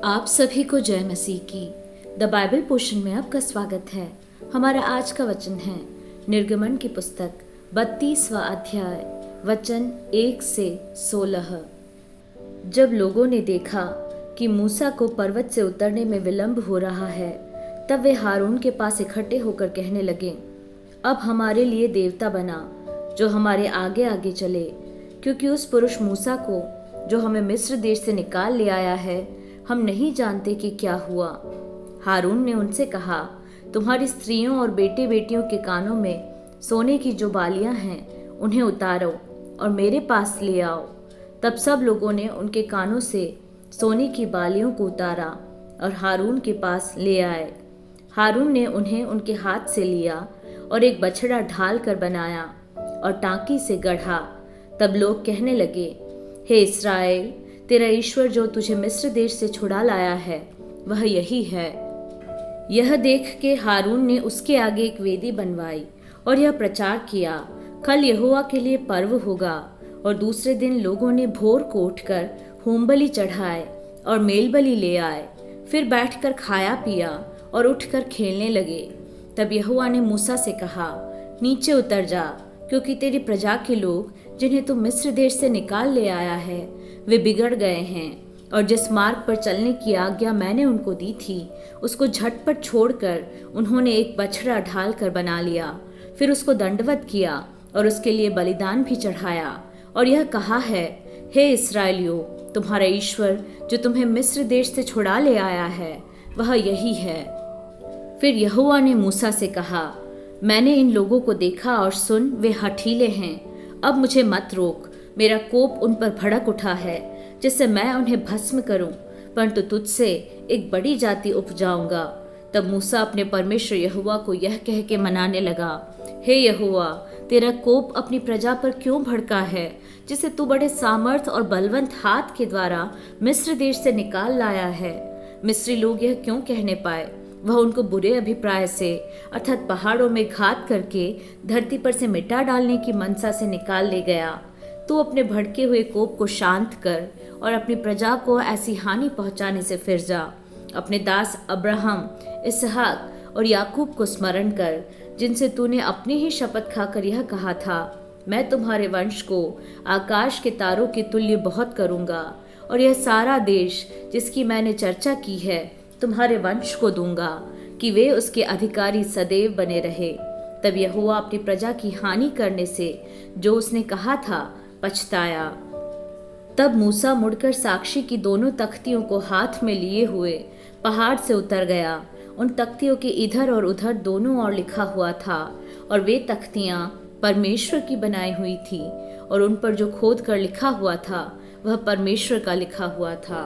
आप सभी को जय मसीह की। द बाइबल पोर्शन में आपका स्वागत है। हमारा आज का वचन है निर्गमन की पुस्तक 32वां अध्याय वचन 1 से 16। जब लोगों ने देखा कि मूसा को पर्वत से उतरने में विलंब हो रहा है, तब वे हारून के पास इकट्ठे होकर कहने लगे, अब हमारे लिए देवता बना जो हमारे आगे आगे चले, क्योंकि उस पुरुष मूसा को जो हमें मिस्र देश से निकाल ले आया है, हम नहीं जानते कि क्या हुआ। हारून ने उनसे कहा, तुम्हारी स्त्रियों और बेटे बेटियों के कानों में सोने की जो बालियां हैं उन्हें उतारो और मेरे पास ले आओ। तब सब लोगों ने उनके कानों से सोने की बालियों को उतारा और हारून के पास ले आए। हारून ने उन्हें उनके हाथ से लिया और एक बछड़ा ढाल कर बनाया और टांकी से गढ़ा। तब लोग कहने लगे, हे इस्राएल, तेरा ईश्वर जो तुझे मिस्र देश से छुड़ा लाया है वह यही है। यह देख के हारून ने उसके आगे एक वेदी बनवाई और यह प्रचार किया, कल यहोवा के लिए पर्व होगा। और दूसरे दिन लोगों ने भोर को उठकर होमबलि चढ़ाए और मेलबलि ले आए। फिर बैठकर खाया पिया और उठकर खेलने लगे। तब यहोवा ने मूसा से कहा, नीचे उतर जा, क्योंकि तेरी प्रजा के लोग जिन्हें तू मिस्र देश से निकाल ले आया है वे बिगड़ गए हैं, और जिस मार्ग पर चलने की आज्ञा मैंने उनको दी थी उसको झटपट छोड़कर उन्होंने एक बछड़ा ढाल कर बना लिया। फिर उसको दंडवत किया और उसके लिए बलिदान भी चढ़ाया और यह कहा है, हे इस्राएलियों, तुम्हारा ईश्वर जो तुम्हें मिस्र देश से छुड़ा ले आया है वह यही है। फिर यहोवा ने मूसा से कहा, मैंने इन लोगों को देखा और सुन, वे हठीले हैं। अब मुझे मत रोक, मेरा कोप उन पर भड़क उठा है जिससे मैं उन्हें भस्म करूं, परंतु तुझसे एक बड़ी जाति उपजाऊंगा। तब मूसा अपने परमेश्वर यहोवा को यह कह के मनाने लगा, हे यहोवा, तेरा कोप अपनी प्रजा पर क्यों भड़का है, जिसे तू बड़े सामर्थ और बलवंत हाथ के द्वारा मिस्र देश से निकाल लाया है। मिस्री लोग यह क्यों कहने पाए, वह उनको बुरे अभिप्राय से अर्थात पहाड़ों में घात करके धरती पर से मिटा डालने की मनसा से निकाल ले गया। तू अपने भड़के हुए कोप को शांत कर और अपनी प्रजा को ऐसी हानि पहुंचाने से फिर जा। अपने दास अब्राहम, इसहाक और याकूब को स्मरण कर, जिनसे तूने अपनी ही शपथ खाकर यह कहा था, मैं तुम्हारे वंश को आकाश के तारों के तुल्य बहुत करूंगा, और यह सारा देश जिसकी मैंने चर्चा की है तुम्हारे वंश को दूंगा, कि वे उसके अधिकारी सदैव बने रहे। तब यहोवा अपनी प्रजा की हानि करने से जो उसने कहा था पछताया। तब मूसा मुड़कर साक्षी की दोनों तख्तियों को हाथ में लिए हुए पहाड़ से उतर गया। उन तख्तियों के इधर और उधर दोनों ओर लिखा हुआ था, और वे तख्तियां परमेश्वर की बनाई हुई थी, और उन पर जो खोद कर लिखा हुआ था वह परमेश्वर का लिखा हुआ था।